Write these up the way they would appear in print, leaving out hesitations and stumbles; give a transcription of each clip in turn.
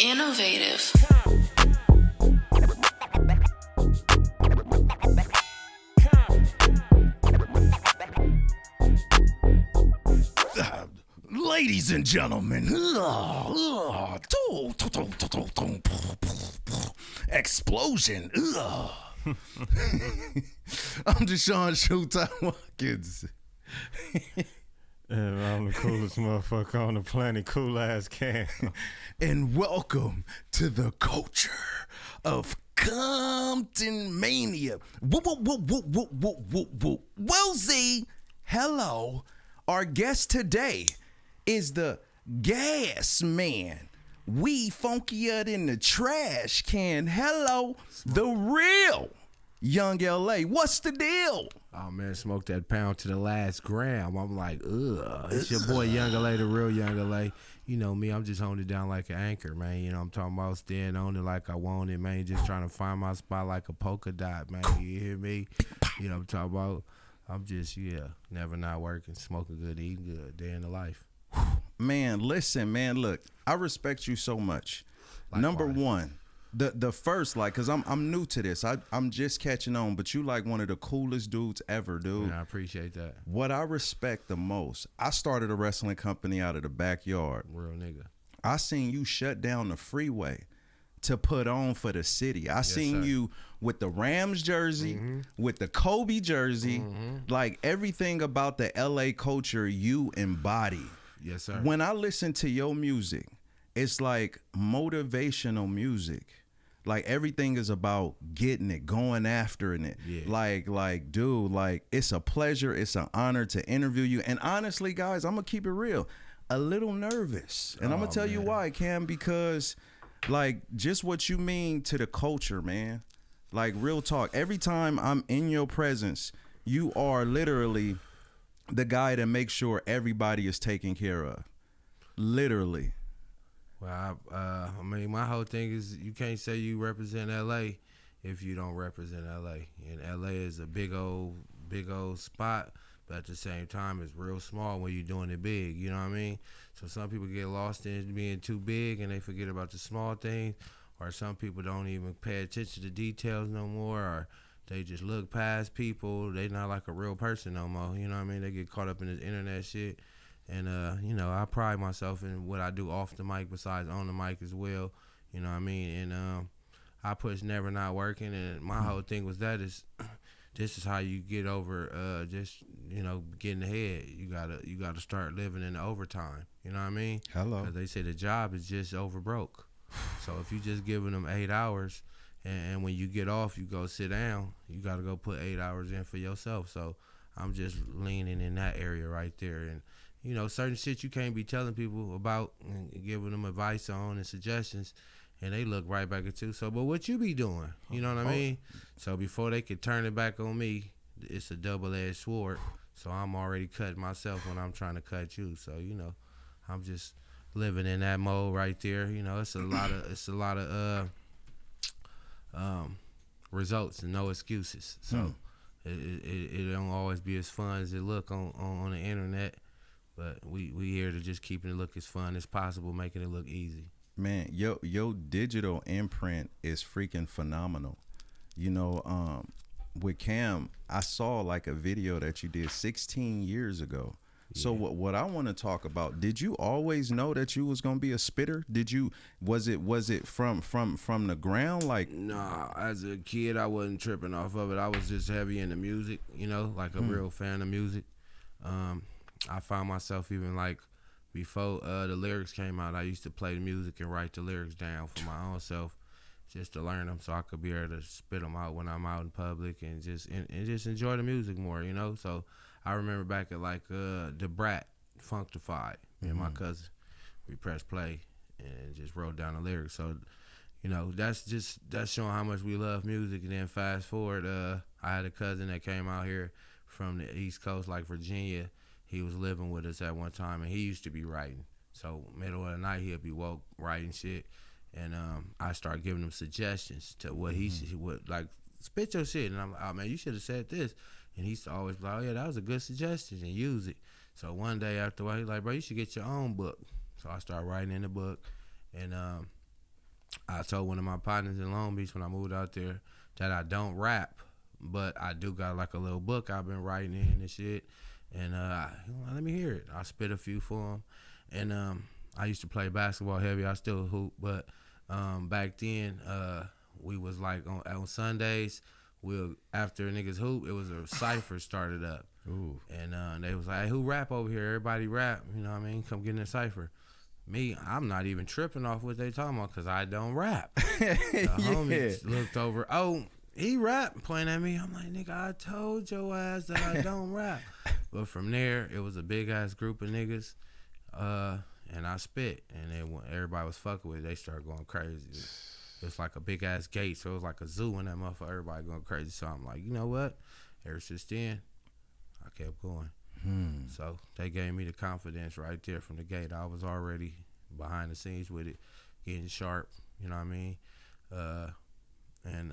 Innovative. Ladies and gentlemen, explosion. I'm Deshaun Showtime Watkins. And I'm the coolest motherfucker on the planet, cool ass Cam. And welcome to the culture of Comptonmania. Well, Z, hello. Our guest today is the gas man. We funkier than the trash can. Hello, the real Young LA. What's the deal? Oh man, smoked that pound to the last gram. I'm like, ugh. It's your boy Young LA, the real Young LA. You know me, I'm just holding it down like an anchor, man. You know, I'm talking about staying on it like I want it, man. Just trying to find my spot like a polka dot, man. You hear me? You know, I'm talking about. I'm just, never not working, smoking good, eating good, day in the life. Man, listen, man, look, I respect you so much. Likewise. Number one, the first, like, cause I'm new to this. I'm just catching on, but you like one of the coolest dudes ever, dude. Man, I appreciate that. What I respect the most, I started a wrestling company out of the backyard. Real nigga. I seen you shut down the freeway to put on for the city. I seen sir. you with the Rams jersey, with the Kobe jersey, like everything about the LA culture you embody. Yes, sir. When I listen to your music, it's like motivational music. Like everything is about getting it, going after it. Yeah. Like, dude, like it's a pleasure, it's an honor to interview you. And honestly, guys, I'm gonna keep it real. A little nervous. And I'm gonna tell you why, Cam, because like just what you mean to the culture, man. Like real talk. Every time I'm in your presence, you are literally the guy that makes sure everybody is taken care of. Literally. Well, I mean, my whole thing is you can't say you represent LA if you don't represent LA. And LA is a big old spot, but at the same time, it's real small when you're doing it big. You know what I mean? So some people get lost in being too big and they forget about the small things, or some people don't even pay attention to details no more, or they just look past people. They not like a real person no more. You know what I mean? They get caught up in this internet shit. And, I pride myself in what I do off the mic besides on the mic as well. You know what I mean? And I push never not working. And my whole thing was this is how you get over getting ahead. You gotta start living in the overtime. You know what I mean? Hello. Because they say the job is just over broke. So if you just giving them 8 hours and when you get off, you go sit down, you got to go put 8 hours in for yourself. So I'm just leaning in that area right there. And, certain shit you can't be telling people about and giving them advice on and suggestions, and they look right back at you. So, but what you be doing? You know what I mean? So before they could turn it back on me, it's a double-edged sword. So I'm already cutting myself when I'm trying to cut you. So, I'm just living in that mode right there. It's a lot of results and no excuses. So it don't always be as fun as it look on the internet. But we here to just keeping it look as fun as possible, making it look easy. Man, your digital imprint is freaking phenomenal. With Cam, I saw like a video that you did 16 years ago. Yeah. So what I want to talk about, did you always know that you was gonna be a spitter? Was it from the ground? Like, nah, as a kid I wasn't tripping off of it. I was just heavy into music, like a real fan of music. I found myself even like before the lyrics came out, I used to play the music and write the lyrics down for my own self just to learn them so I could be able to spit them out when I'm out in public and just enjoy the music more, So I remember back at like the Brat, Funktified, me and my cousin, we pressed play and just wrote down the lyrics. So, that's showing how much we love music. And then fast forward, I had a cousin that came out here from the East Coast, like Virginia. He was living with us at one time, and he used to be writing. So middle of the night, he'll be woke writing shit, and I start giving him suggestions to what he would like. Spit your shit, and I'm, oh man, you should have said this. And he used to always be like, oh yeah, that was a good suggestion, and use it. So one day after a while, he's like, bro, you should get your own book. So I started writing in the book, and I told one of my partners in Long Beach when I moved out there that I don't rap, but I do got like a little book I've been writing in and shit. And let me hear it. I spit a few for him. And I used to play basketball heavy. I still hoop, but back then we was like on Sundays. After niggas hoop, it was a cipher started up. Ooh. And they was like, hey, who rap over here? Everybody rap. You know what I mean? Come get in the cipher. Me, I'm not even tripping off what they talking about because I don't rap. The homies looked over. Oh, he rap, pointing at me. I'm like, nigga, I told your ass that I don't rap. But from there, it was a big ass group of niggas, and I spit, and then when everybody was fucking with it, they started going crazy. It was like a big ass gate, so it was like a zoo in that motherfucker. Everybody going crazy. So I'm like, you know what? Ever since then, I kept going. So they gave me the confidence right there from the gate. I was already behind the scenes with it, getting sharp. You know what I mean? And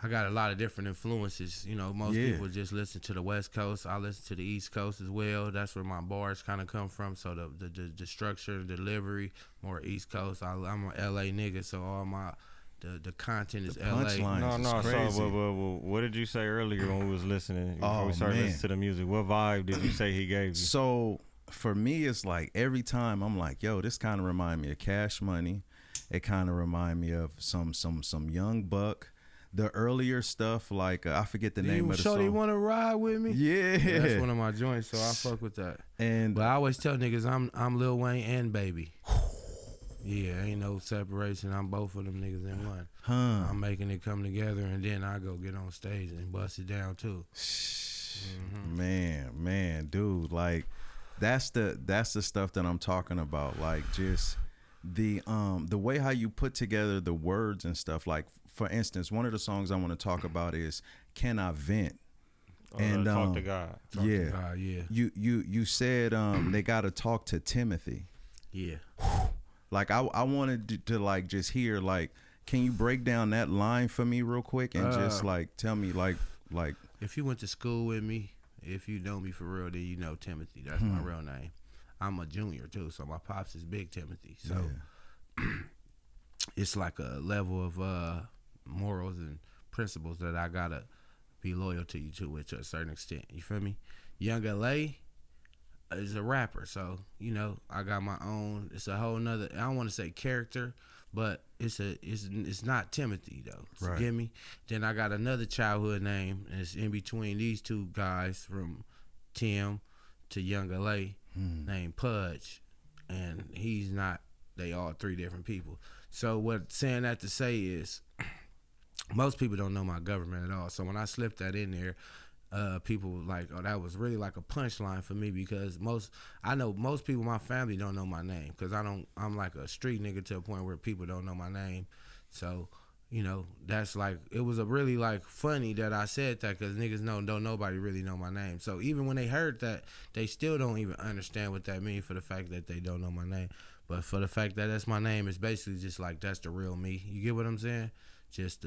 I got a lot of different influences. You know, most people just listen to the West Coast. I listen to the East Coast as well. That's where my bars kind of come from. So the structure, the delivery, more East Coast. I'm an LA nigga, so all my the content is LA. No. Crazy. So, what did you say earlier when we was listening? Before we started listening to the music, what vibe did you say he gave you? So for me, it's like every time I'm like, yo, this kind of remind me of Cash Money. It kind of remind me of some Young Buck. The earlier stuff, like I forget the name of the song. You want to ride with me? Yeah, that's one of my joints, so I fuck with that. But I always tell niggas I'm Lil Wayne and Baby. Yeah, ain't no separation. I'm both of them niggas in one. I'm making it come together, and then I go get on stage and bust it down too. Man, dude, like that's the stuff that I'm talking about. Like just the way how you put together the words and stuff. Like for instance, one of the songs I want to talk about is "Can I Vent?" And talk to God. Talk to God, yeah. You said they got to talk to Timothy. Yeah. Like I wanted to like just hear like, can you break down that line for me real quick and just like tell me like if you went to school with me, if you know me for real, then you know Timothy. That's my real name. I'm a junior too, so my pops is Big Timothy. So it's like a level of morals and principles that I gotta be loyal to you to a certain extent. You feel me? Young LA is a rapper, so you know I got my own. It's a whole nother. I don't want to say character, but it's not Timothy though. Right. You get me? Then I got another childhood name, and it's in between these two guys from Tim to Young LA, named Pudge, and he's not. They all three different people. So what saying that to say is, most people don't know my government at all. So when I slipped that in there, people were like, oh, that was really like a punchline for me because I know most people in my family don't know my name because I'm like a street nigga to a point where people don't know my name. So, you know, that's like, it was a really like funny that I said that because niggas don't nobody really know my name. So even when they heard that, they still don't even understand what that means for the fact that they don't know my name. But for the fact that that's my name, it's basically just like, that's the real me. You get what I'm saying? Just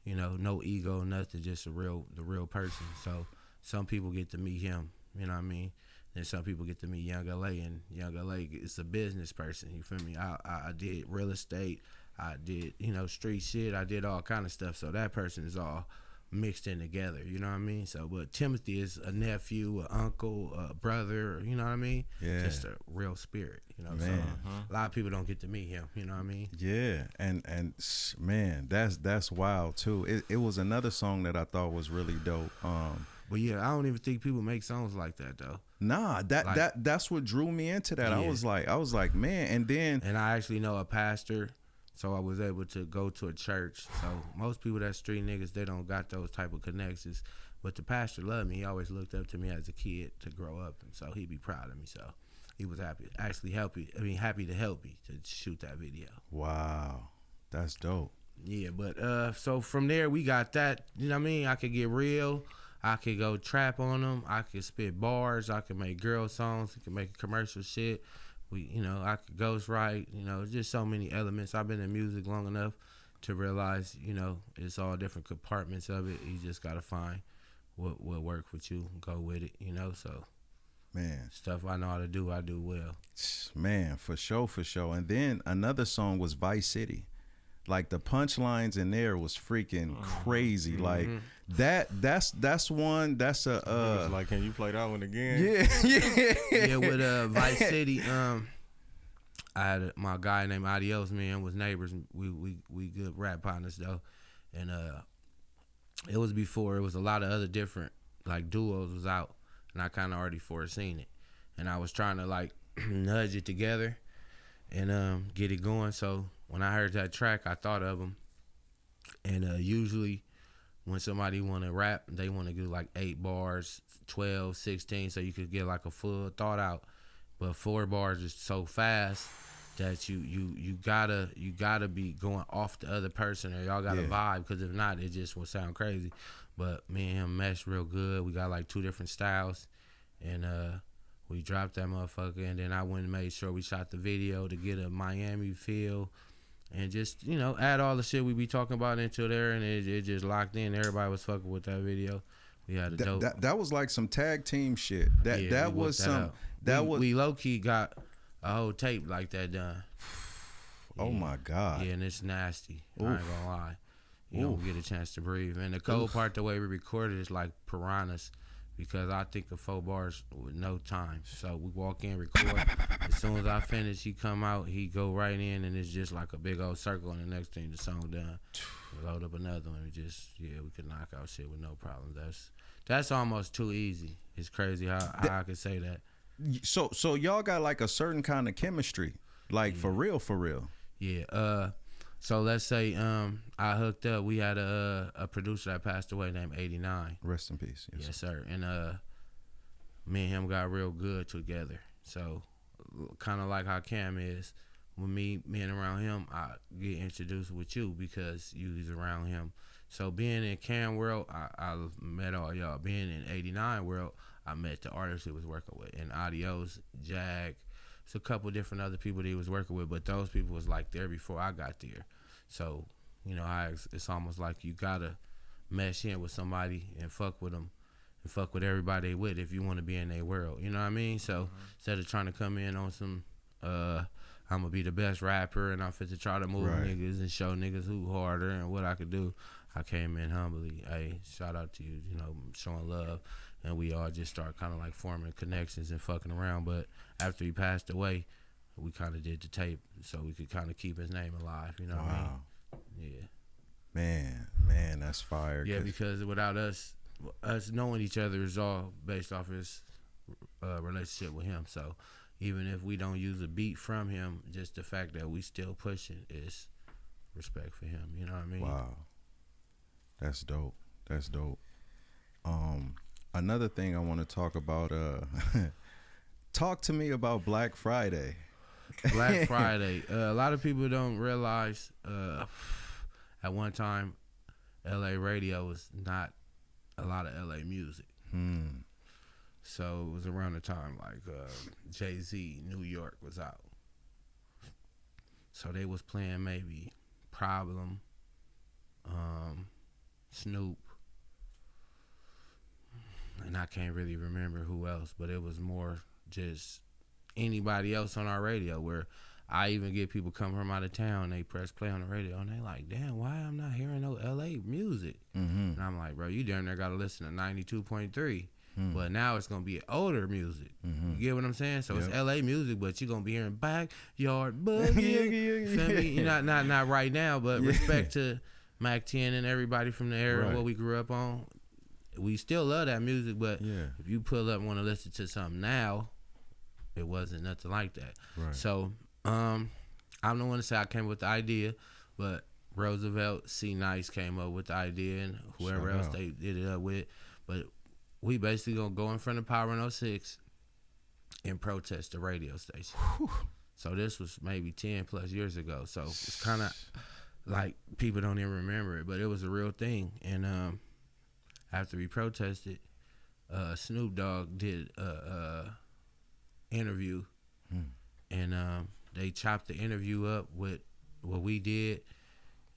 you know, no ego, nothing, just the real person. So some people get to meet him, you know what I mean? Then some people get to meet Young LA, and Young LA is a business person, you feel me? I did real estate, I did, you know, street shit, I did all kind of stuff. So that person is all mixed in together, you know what I mean? So, but Timothy is a nephew, an uncle, a brother, you know what I mean? Yeah. Just a real spirit, you know what I'm Man. saying? A lot of people don't get to meet him, you know what I mean? Yeah, and man, that's wild too. It was another song that I thought was really dope. But yeah, I don't even think people make songs like that though. Nah, that's what drew me into that. Yeah. I was like, man, and I actually know a pastor, so I was able to go to a church. So most people that street niggas, they don't got those type of connections. But the pastor loved me. He always looked up to me as a kid to grow up, and so he'd be proud of me. So he was happy to help me to shoot that video. Wow, that's dope. Yeah, but so from there we got that. You know what I mean? I could get real. I could go trap on them. I could spit bars. I could make girl songs. I could make commercial shit. I could ghostwrite. You know, just so many elements. I've been in music long enough to realize, you know, it's all different compartments of it. You just gotta find what work with you and go with it. You know, so. Man. Stuff I know how to do, I do well. Man, for sure. And then another song was Vice City. Like the punchlines in there was freaking crazy. Mm-hmm. Like that's one. That's a like, can you play that one again? Yeah, with Vice City. I had my guy named Adios, man, was neighbors. We good rap partners though, and it was before it was a lot of other different like duos was out, and I kind of already foreseen it, and I was trying to like nudge it together and get it going. So when I heard that track, I thought of him, and usually when somebody want to rap, they want to do like 8 bars, 12, 16, so you could get like a full thought out. But 4 bars is so fast that you gotta be going off the other person, or y'all gotta vibe, because if not, it just will sound crazy. But me and him meshed real good. We got like 2 different styles, and we dropped that motherfucker, and then I went and made sure we shot the video to get a Miami feel, and just, you know, add all the shit we be talking about into there, and it just locked in. Everybody was fucking with that video. We had a dope. That was like some tag team shit. That was some. We low key got a whole tape like that done. Oh my God. Yeah, and it's nasty. Oof. I ain't gonna lie. You don't get a chance to breathe. And the cold part, the way we recorded, is like piranhas, because I think of 4 bars with no time. So we walk in, record. As soon as I finish, he come out, he go right in, and it's just like a big old circle. And the next thing, the song done. We load up another one. We could knock out shit with no problem. That's almost too easy. It's crazy how I could say that. So y'all got like a certain kind of chemistry, like for real. Yeah. So let's say I hooked up. We had a producer that passed away named 89. Rest in peace. Yes, sir. And me and him got real good together. So kind of like how Cam is. With me being around him, I get introduced with you because you's around him. So being in Cam world, I met all y'all. Being in 89 world, I met the artists he was working with. And Adios, Jag, it's a couple different other people that he was working with, but those people was like there before I got there. So, you know, it's almost like you gotta mesh in with somebody and fuck with them and fuck with everybody they with if you want to be in their world. You know what I mean? So instead of trying to come in on some, I'm gonna be the best rapper and I'm fit to try to move niggas and show niggas who harder and what I could do, I came in humbly. Hey, shout out to you, you know, showing love. And we all just start kind of like forming connections and fucking around. But after he passed away, we kind of did the tape so we could kind of keep his name alive. You know what I mean? Yeah. Man, that's fire. Yeah, because without us knowing each other is all based off his relationship with him. So even if we don't use a beat from him, just the fact that we still pushing is respect for him. You know what I mean? Wow. That's dope. Another thing I want to talk about, talk to me about Black Friday. Black Friday. A lot of people don't realize at one time LA radio was not a lot of LA music. So it was around the time like Jay-Z, New York was out. So they was playing maybe Problem, Snoop, and I can't really remember who else, but it was more just anybody else on our radio, where I even get people come from out of town, they press play on the radio and they like, damn, why I'm not hearing no LA music? And I'm like, bro, you damn near gotta listen to 92.3. But now it's gonna be older music. You get what I'm saying? So it's LA music, but you're gonna be hearing Backyard Boogie. Feel me? Not right now, but respect to Mac 10 and everybody from the era what we grew up on. We still love that music, but if you pull up and want to listen to something now, it wasn't nothing like that. So I'm the one to say I came up with the idea, but Roosevelt, C Nice came up with the idea, and whoever else they did it up with. But we basically gonna go in front of Power 106 and protest the radio station. So this was maybe 10 plus years ago. So it's kind of like people don't even remember it, but it was a real thing. And after we protested, Snoop Dogg did a interview, and they chopped the interview up with what we did,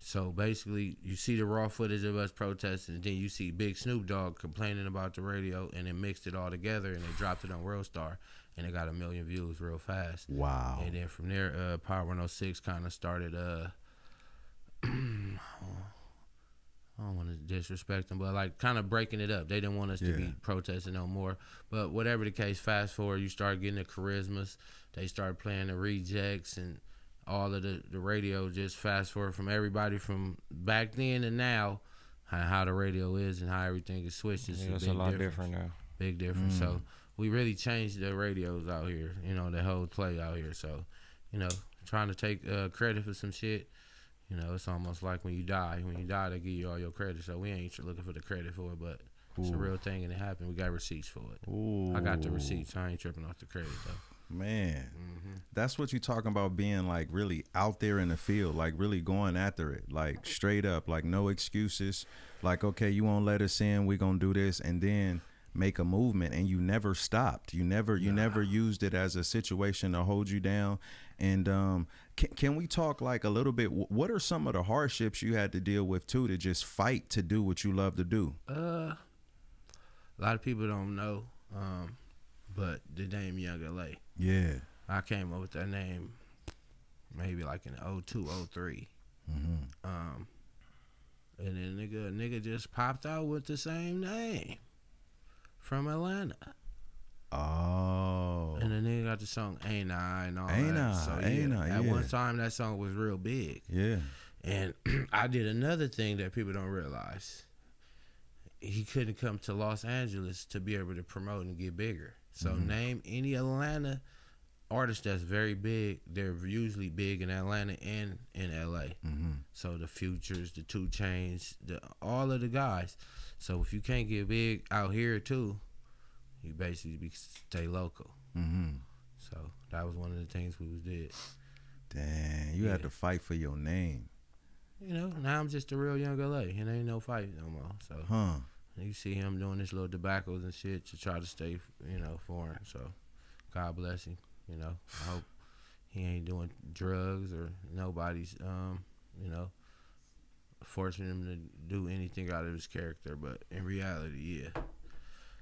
So basically, you see the raw footage of us protesting, and then you see Big Snoop Dogg complaining about the radio, and then mixed it all together, and they dropped it on World Star, and it got 1 million views real fast. Wow. And then from there, Power 106 kind of started. I don't want to disrespect them, but like kind of breaking it up. They didn't want us to be protesting no more. But whatever the case, fast forward, you start getting the charismas. They start playing the rejects and all of the radio. Just fast forward from everybody from back then and now, how the radio is and how everything is switched. It's a lot different now. Big difference. So we really changed the radios out here, the whole play out here. So, trying to take credit for some shit. It's almost like when you die. When you die, they give you all your credit. So we ain't looking for the credit for it, but it's a real thing and it happened. We got receipts for it. Ooh. I got the receipts. I ain't tripping off the credit though. Man, that's what you talking about, being like really out there in the field, like really going after it, like straight up, like no excuses. Like, okay, you won't let us in, we gonna do this, and then make a movement. And you never stopped. You never used it as a situation to hold you down. And can we talk like a little bit? What are some of the hardships you had to deal with too, to just fight to do what you love to do? A lot of people don't know, but the name Young LA. Yeah, I came up with that name maybe like in 02, 03. And then nigga just popped out with the same name from Atlanta. Oh. And the nigga got the song Ain't I and all Ain't that. I, So Ain't I, at yeah. one time that song was real big. Yeah. And I did another thing that people don't realize. He couldn't come to Los Angeles to be able to promote and get bigger. So name any Atlanta artist that's very big. They're usually big in Atlanta and in LA. So the Futures, the 2 Chainz, all of the guys. So if you can't get big out here too, you basically stay local. So that was one of the things we did. Dang, you had to fight for your name. Now I'm just a real Young LA, and ain't no fight no more. So you see him doing this little tobaccos and shit to try to stay, foreign. So God bless him. I hope he ain't doing drugs or nobody's, forcing him to do anything out of his character. But in reality, yeah.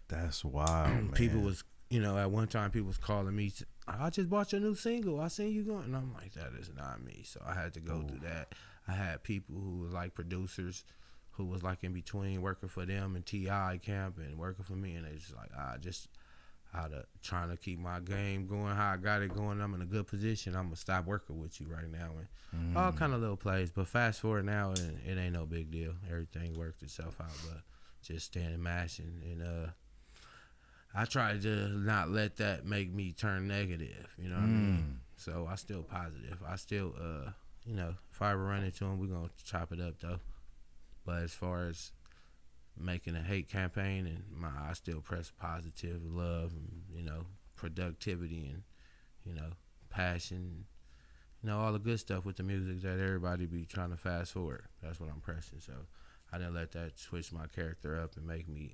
That's wild, man. People was, at one time people was calling me, I just bought your new single. I seen you going. And I'm like, that is not me. So I had to go through that. I had people who was like producers who was like in between working for them and T.I. camp and working for me. And they just like, trying to keep my game going, how I got it going. I'm in a good position. I'm going to stop working with you right now. And all kind of little plays. But fast forward now, and it ain't no big deal. Everything worked itself out. But just standing mashing. And I try to not let that make me turn negative. You know what I mean? So I still positive. I still, if I ever run into him, we're going to chop it up, though. But as far as making a hate campaign, and I still press positive love and, productivity and, passion, all the good stuff with the music that everybody be trying to fast forward. That's what I'm pressing. So I didn't let that switch my character up and make me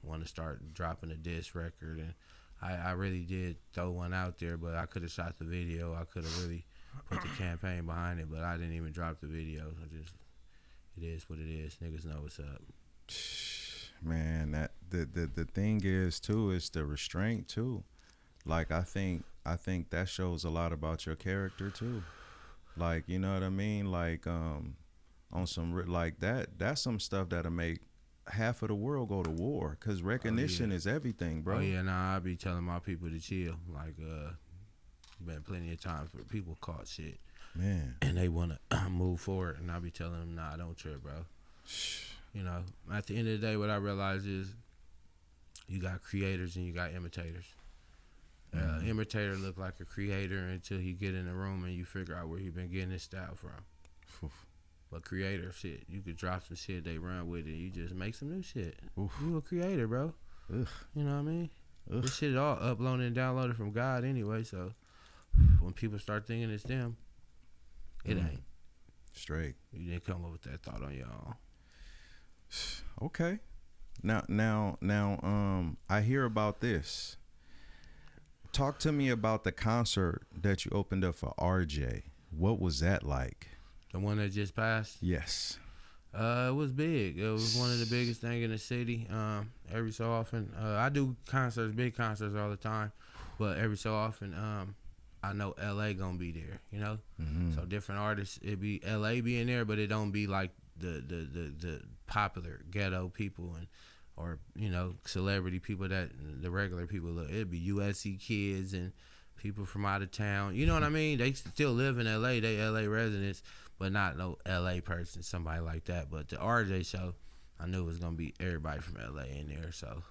want to start dropping a diss record. And I really did throw one out there, but I could have shot the video. I could have really put the campaign behind it, but I didn't even drop the video. It is what it is. Niggas know what's up. Man, that the thing is too, is the restraint too. Like I think that shows a lot about your character too. Like, you know what I mean? Like on some like that's some stuff that'll make half of the world go to war, because recognition is everything, bro. Oh yeah, I be telling my people to chill. Like been plenty of times where people caught shit, man, and they want to move forward, and I be telling them, nah, don't trip, bro. At the end of the day, what I realize is you got creators and you got imitators. Imitator look like a creator until he get in the room and you figure out where he been getting his style from. But creator shit, you could drop some shit, they run with it, you just make some new shit. You a creator, bro. You know what I mean? This shit all uploaded and downloaded from God anyway, so when people start thinking it's them, it ain't. Straight. You didn't come up with that thought on your own. Okay. Now, I hear about this. Talk to me about the concert that you opened up for RJ. What was that like? The one that just passed? Yes. It was big. It was one of the biggest things in the city. Every so often, I do concerts, big concerts all the time, but every so often, I know LA gonna be there, you know? So different artists, it be LA being there, but it don't be like the popular ghetto people and or, you know, celebrity people that the regular people look. It'd be USC kids and people from out of town. You know what I mean? They still live in LA, they LA residents, but not no LA person, somebody like that. But the RJ show, I knew it was gonna be everybody from LA in there, so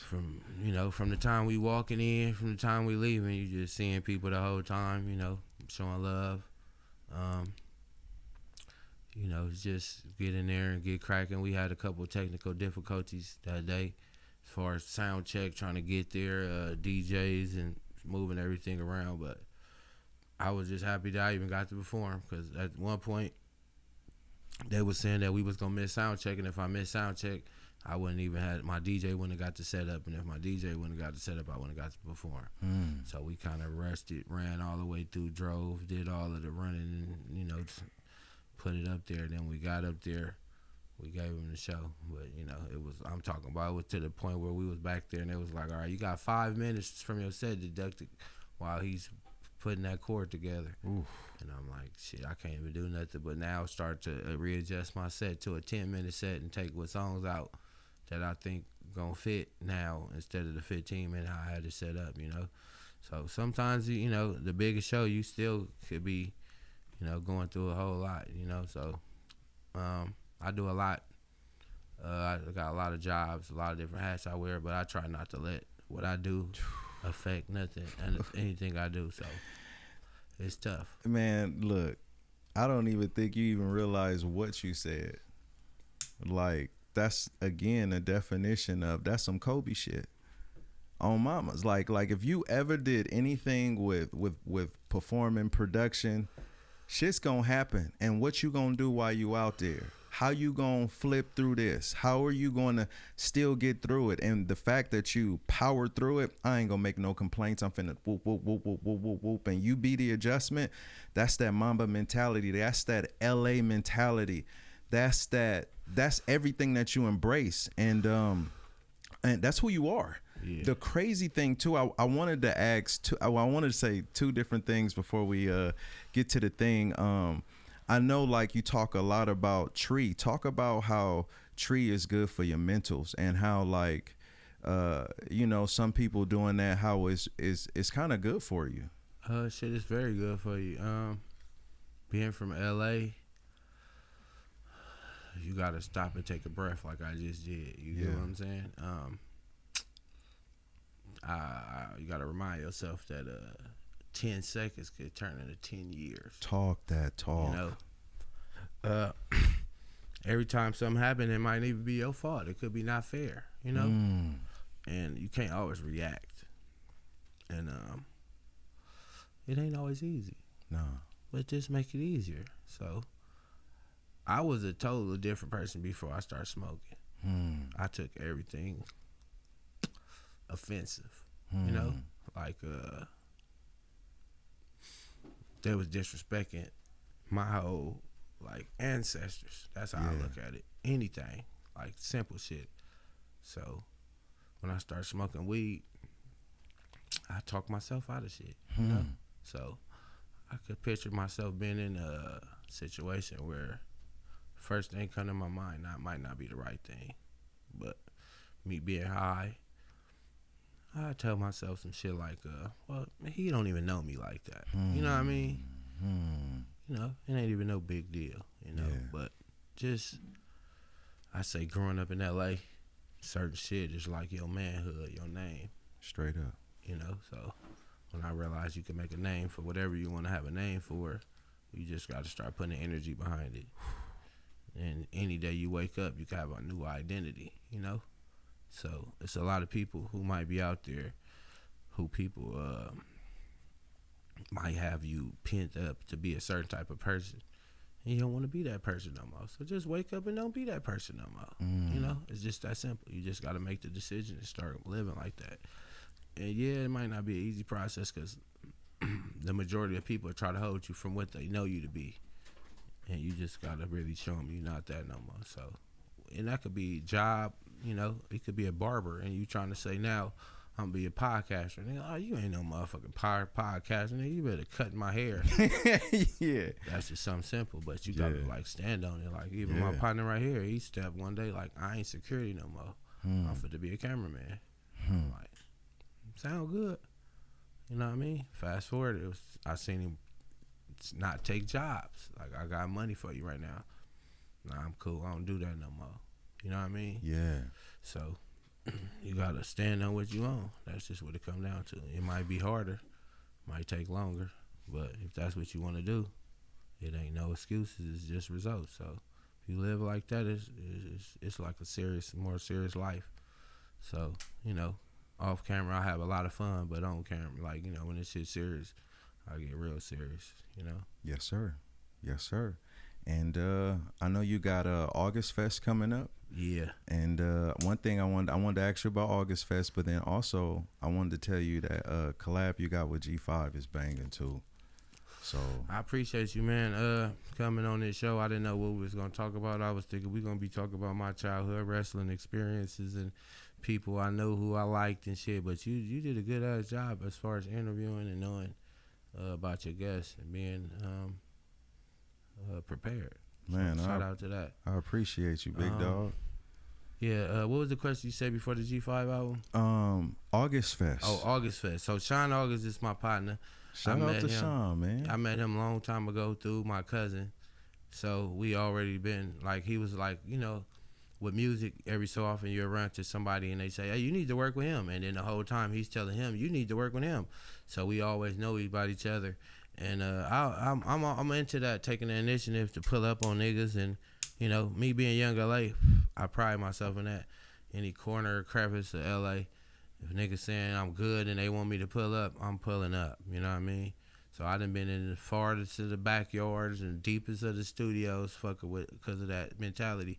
from the time we walking in, from the time we leaving, you just seeing people the whole time, you know, showing love. You know, just get in there and get cracking. We had a couple of technical difficulties that day as far as sound check, trying to get there, DJs and moving everything around. But I was just happy that I even got to perform, because at one point they was saying that we was going to miss sound check, and if I missed sound check, I wouldn't even have, my DJ wouldn't have got to set up, and if my DJ wouldn't have got to set up, I wouldn't have got to perform. So we kind of rested, ran all the way through, drove, did all of the running, and, you know, put it up there. Then we got up there, we gave him the show. But, you know, it was, I'm talking about, it was to the point where we was back there and it was like, all right, you got 5 minutes from your set deducted while he's putting that chord together. Oof. And I'm like, shit, I can't even do nothing but now start to readjust my set to a 10-minute set and take what songs out that I think gonna fit now instead of the 15-minute I had to set up, you know. So sometimes, you know, the biggest show, you still could be, you know, going through a whole lot, you know. So I do a lot. I got a lot of jobs, a lot of different hats I wear, but I try not to let what I do affect nothing and anything I do. So it's tough. Man, look, I don't even think you even realize what you said. Like, that's, again, a definition of, that's some Kobe shit on mamas. Like if you ever did anything with performing, production, shit's gonna happen. And what you gonna do while you out there? How you gonna flip through this? How are you gonna still get through it? And the fact that you power through it, I ain't gonna make no complaints. I'm finna whoop, whoop, whoop, whoop, whoop, whoop, whoop. And you be the adjustment. That's that Mamba mentality. That's that LA mentality. That's everything that you embrace. And that's who you are. Yeah. The crazy thing too, I wanted to ask I wanted to say two different things before we get to the thing. I know, like, you talk a lot about Tree. Talk about how Tree is good for your mentals, and how, like, you know, some people doing that, how it's kind of good for you. Shit, it's very good for you. Being from LA, you gotta stop and take a breath like I just did. You know what I'm saying? You gotta remind yourself that 10 seconds could turn into 10 years. Talk that talk. You know, every time something happens, it might even be your fault. It could be not fair, you know? And you can't always react. And it ain't always easy. No. But just make it easier. So I was a totally different person before I started smoking. I took everything offensive, you know? Like, they was disrespecting my whole, like, ancestors. That's how I look at it. Anything, like, simple shit. So when I started smoking weed, I talked myself out of shit, you know? So I could picture myself being in a situation where first thing come to my mind might not be the right thing, but me being high, I tell myself some shit like, well, he don't even know me like that. You know what I mean? You know, it ain't even no big deal, you know? But just, I say growing up in LA, certain shit is like your manhood, your name. Straight up. You know, so when I realized you can make a name for whatever you want to have a name for, you just got to start putting the energy behind it. And any day you wake up, you can have a new identity, you know? So it's a lot of people who might be out there who people might have you pinned up to be a certain type of person. And you don't want to be that person no more. So just wake up and don't be that person no more. You know, it's just that simple. You just got to make the decision and start living like that. And yeah, it might not be an easy process because the majority of people try to hold you from what they know you to be. and you just gotta really show them you're not that no more. So, and that could be job, you know, it could be a barber, and you trying to say now, I'm gonna be a podcaster. And they, oh, you ain't no motherfucking podcaster. Nigga, you better cut my hair. Yeah. That's just something simple, but you gotta like stand on it. Like even my partner right here, he stepped one day like, I ain't security no more. I'm fit to be a cameraman. I'm like, sound good. You know what I mean? Fast forward, I seen him not take jobs. Like, I got money for you right now. Nah, I'm cool. I don't do that no more. You know what I mean? Yeah. So you gotta stand on what you own. That's just what it come down to. It might be harder, might take longer, but if that's what you want to do, it ain't no excuses. It's just results. So if you live like that, it's like a more serious life. So, you know, off camera I have a lot of fun, but on camera, like, you know, when this shit's serious, I get real serious. You know? Yes, sir. Yes, sir. And I know you got August Fest coming up. Yeah. And one thing I wanted to ask you about August Fest, but then also I wanted to tell you that collab you got with G5 is banging too. So I appreciate you, man, coming on this show. I didn't know what we was gonna talk about. I was thinking we gonna be talking about my childhood wrestling experiences and people I know who I liked and shit. But you did a good ass job as far as interviewing and knowing about your guests and being prepared. Man, so shout out to that. I appreciate you, big dog. Yeah, what was the question you said before the G5 album? August Fest. Oh, August Fest. So Sean August is my partner. Shout out to Sean, man. I met him a long time ago through my cousin. So we already been, like, he was like, you know, with music, every so often you're around to somebody and they say, hey, you need to work with him. And then the whole time he's telling him, you need to work with him. So we always know about each other. And I'm into that, taking the initiative to pull up on niggas. And, you know, me being young LA, I pride myself in that. Any corner or crevice of LA, if niggas saying I'm good and they want me to pull up, I'm pulling up. You know what I mean? So I done been in the farthest of the backyards and deepest of the studios, fucking with, because of that mentality.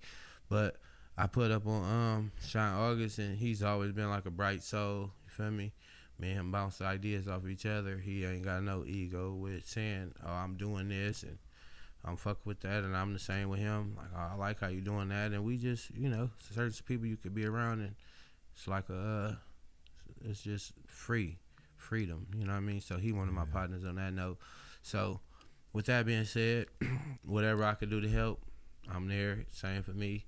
But I put up on Sean August, and he's always been like a bright soul. You feel me? Me and him bounce ideas off each other. He ain't got no ego with saying, oh, I'm doing this and I'm fucking with that, and I'm the same with him. Like, oh, I like how you doing that. And we just, you know, certain people you could be around, and it's like it's just freedom. You know what I mean? So he one of my partners on that note. So with that being said, whatever I could do to help, I'm there. Same for me.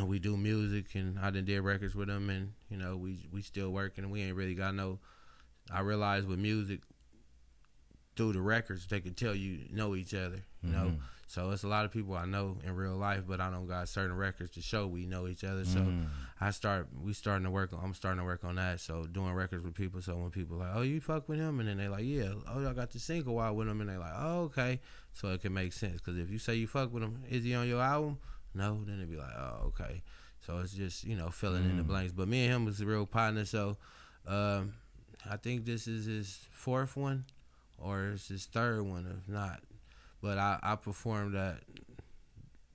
We do music, and I done did records with him, and, you know, we still working. We ain't really got no. I realized with music, through the records, they can tell you know each other. You know, so it's a lot of people I know in real life, but I don't got certain records to show we know each other. So I'm starting to work on that. So doing records with people. So when people like, oh, you fuck with him, and then they like, yeah, oh, I got the single out with him, and they like, oh, okay. So it can make sense, because if you say you fuck with him, is he on your album? No, then it'd be like, oh, okay. So it's just, you know, filling in the blanks. But me and him was a real partner. So I think this is his fourth one, or it's his third one, if not. But I performed at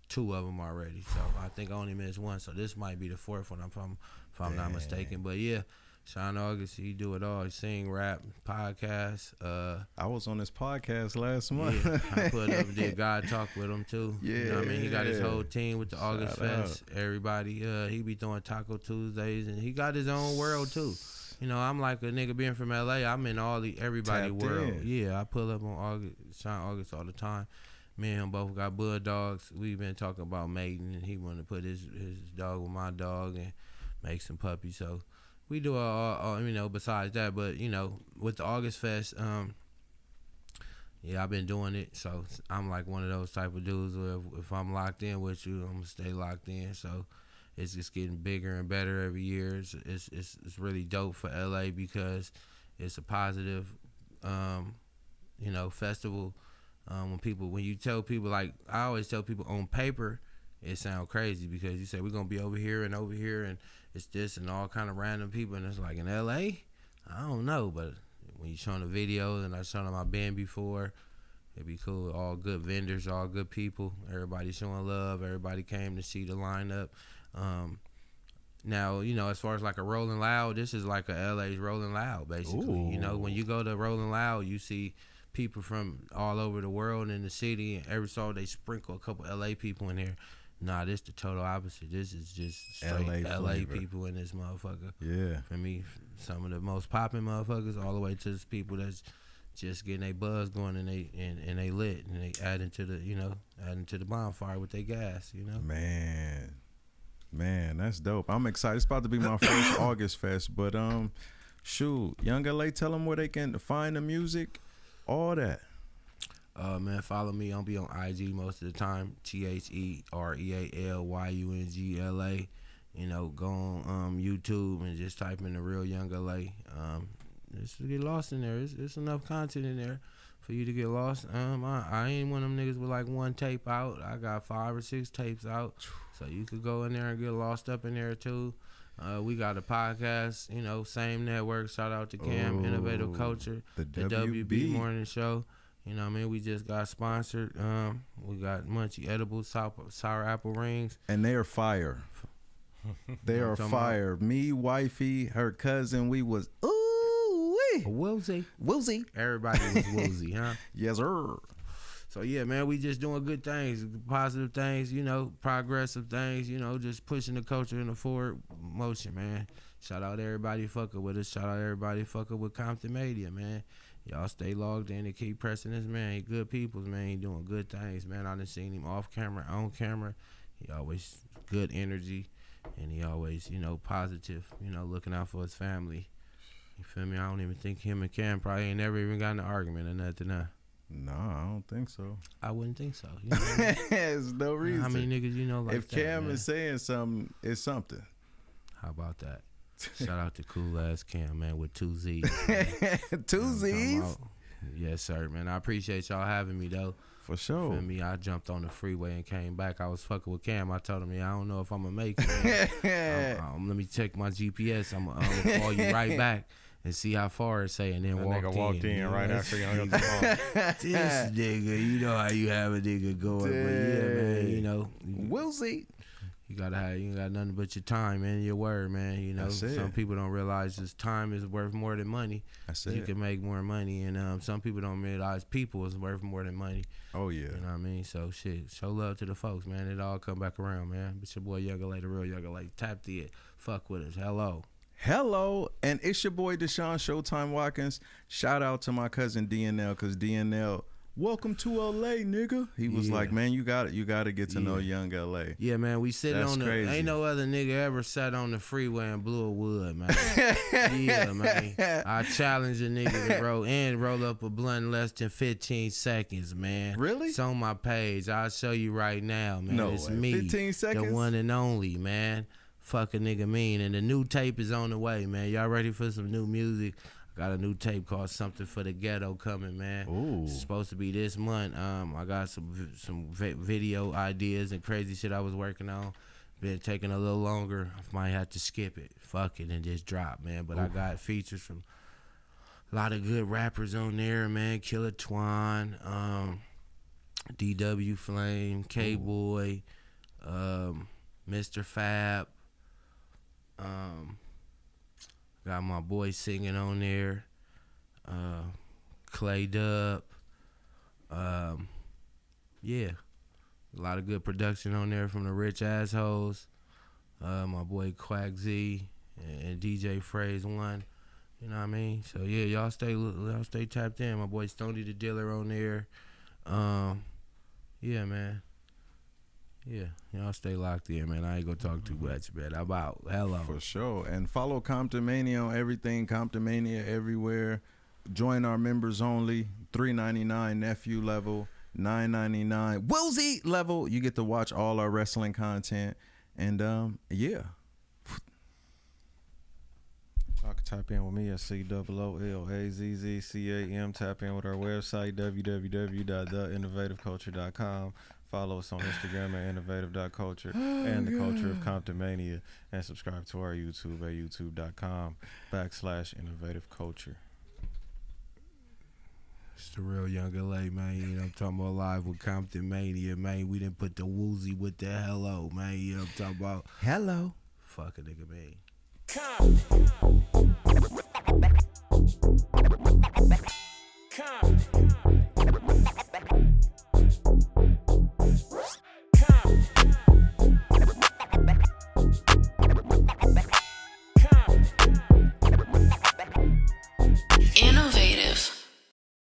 2 of them already. So I think I only missed one. So this might be the fourth one, if I'm not mistaken. But yeah, Sean August, he do it all. He sing, rap, podcast. I was on this podcast last month. Yeah, I put up, did God Talk with him too. Yeah, you know what I mean? He got his whole team with the August Fest. Everybody, he be doing Taco Tuesdays, and he got his own world too. You know, I'm like a nigga being from LA. I'm in everybody Tapped world. in. Yeah, I pull up on Sean August all the time. Me and him both got bulldogs. We've been talking about mating, and he wanted to put his dog with my dog and make some puppies. So we do all, you know, besides that. But, you know, with the August Fest, yeah, I've been doing it. So I'm like one of those type of dudes where if I'm locked in with you, I'm going to stay locked in. So it's just getting bigger and better every year. It's really dope for LA, because it's a positive, you know, festival. When you tell people, like, I always tell people on paper, it sounds crazy, because you say we're gonna be over here, and it's this and all kind of random people, and it's like in LA, I don't know, but when you showing the videos, and I showing them my band before, it'd be cool. All good vendors, all good people. Everybody showing love. Everybody came to see the lineup. Now, you know, as far as like a Rolling Loud, this is like a LA's Rolling Loud, basically. Ooh. You know, when you go to Rolling Loud, you see people from all over the world in the city, and every song they sprinkle a couple LA people in there. Nah, this the total opposite. This is just straight LA people in this motherfucker. Yeah. For me, some of the most popping motherfuckers, all the way to the people that's just getting their buzz going and they lit and they adding to the bonfire with their gas. Man, that's dope. I'm excited. It's about to be my first August Fest, but shoot, Young LA, tell them where they can find the music, all that. Man, follow me. I'll be on IG most of the time. TheRealYungla. Go on YouTube and just type in The Real Young LA. Just to get lost in there. It's enough content in there for you to get lost. I ain't one of them niggas with like one tape out. I got 5 or 6 tapes out. So you could go in there and get lost up in there too. We got a podcast, same network. Shout out to Cam, Innovative Culture, the WB Morning Show. We just got sponsored. We got Munchie Edibles, sour apple rings. And they are fire. They are fire. Me, wifey, her cousin, we was, Woozy. Everybody was woozy, huh? Yes, sir. So, yeah, man, we just doing good things, positive things, progressive things, just pushing the culture in the forward motion, man. Shout out everybody fucking with us. Shout out everybody fucking with Comptonmania, man. Y'all stay logged in and keep pressing this, man. He good peoples, man. He doing good things, man. I done seen him off camera, on camera. He always good energy, and he always, positive, looking out for his family. You feel me? I don't even think him and Cam probably ain't never even got in an argument or nothing, huh? No, I don't think so. I wouldn't think so. There's no reason. How many niggas like if that, Cam man? is saying something, it's something. How about that? Shout out to cool ass Cam, man, with 2 Z's. 2 Z's? Yes, sir, man. I appreciate y'all having me, though. For sure. Feel me? I jumped on the freeway and came back. I was fucking with Cam. I told him, I don't know if I'm going to make it. Let me check my GPS. I'm going to call you right back and see how far it's saying. And then nigga walked in right after you hung up the phone. This nigga, you know how you have a nigga going. But yeah, man, we'll see. You got nothing but your time, man, your word, man. Some people don't realize this time is worth more than money. You can make more money, and some people don't realize people is worth more than money. Oh, yeah. You know what I mean? So, shit, show love to the folks, man. It all come back around, man. It's your boy, Young LA, the real Young LA. Tap the it. Fuck with us. Hello. And it's your boy, Deshaun Showtime Watkins. Shout out to my cousin DNL, because DNL, welcome to LA, nigga. He was like, man, you got to get to know Young LA. Yeah, man, we sitting That's on the crazy. Ain't no other nigga ever sat on the freeway and blew a wood, man. Yeah, man. I challenge a nigga to roll up a blunt in less than 15 seconds, man. Really? It's on my page. I'll show you right now, man. No It's way. me, 15 seconds? the one and only, man. Fuck a nigga mean. And the new tape is on the way, man. Y'all ready for some new music? Got a new tape called Something for the Ghetto coming, man. Ooh. It's supposed to be this month. I got some video ideas and crazy shit I was working on. Been taking a little longer. I might have to skip it. Fuck it and just drop, man. But I got features from a lot of good rappers on there, man. Killer Twan, DW Flame, K-Boy, Mr. Fab. Got my boy singing on there, Clay Dub. Yeah, a lot of good production on there from the Rich Assholes. My boy Quack Z and DJ Phrase One. You know what I mean? So yeah, y'all stay tapped in. My boy Stoney the Dealer on there. Yeah, man. Yeah, y'all stay locked in, man. I ain't gonna talk too much, man. I'm out. Hello. For sure. And follow Comptonmania on everything. Comptonmania everywhere. Join our members only. $3.99 nephew level. $9.99 Wilsey level. You get to watch all our wrestling content. And yeah. Y'all can tap in with me at COOLAZZCAM. Tap in with our website, www.theinnovativeculture.com. Follow us on Instagram at innovative.culture and the culture of Comptonmania. And subscribe to our YouTube at youtube.com/innovativeculture. It's the real Young LA, man. You know I'm talking about, live with Comptonmania, man. We didn't put the woozy with the hello, man. You know I'm talking about. Hello. Fuck a nigga, man. Come.